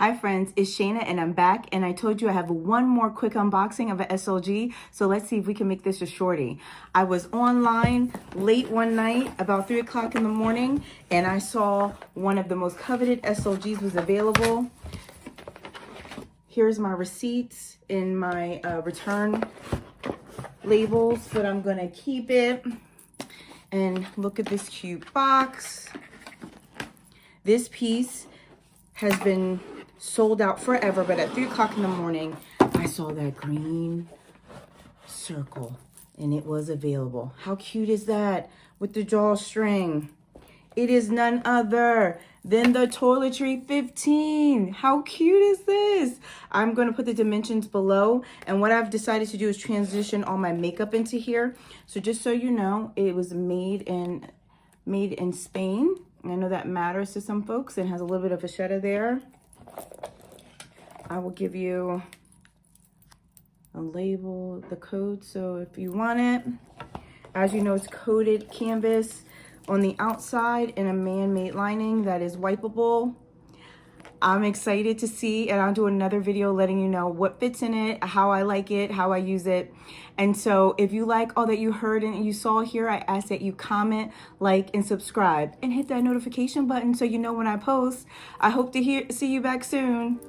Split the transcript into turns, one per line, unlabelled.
Hi friends, it's Shana and I'm back, and I told you I have one more quick unboxing of an SLG, so let's see if we can make this a shorty. I was online late one night, about 3 o'clock in the morning, and I saw one of the most coveted SLGs was available. Here's my receipts in my return labels, but I'm gonna keep it. And look at this cute box. This piece has been sold out forever, but at 3 o'clock in the morning, I saw that green circle and it was available. How cute is that with the drawstring? It is none other than the Toiletry 15. How cute is this? I'm going to put the dimensions below, and what I've decided to do is transition all my makeup into here. So just so you know, it was made in Spain. I know that matters to some folks and has a little bit of a shutter there. I will give you a label, the code, so if you want it. As you know, it's coated canvas on the outside in a man-made lining that is wipeable. I'm excited to see, and I'll do another video letting you know what fits in it, how I like it, how I use it. And so if you like all that you heard and you saw here, I ask that you comment, like, and subscribe, and hit that notification button so you know when I post. I hope to see you back soon.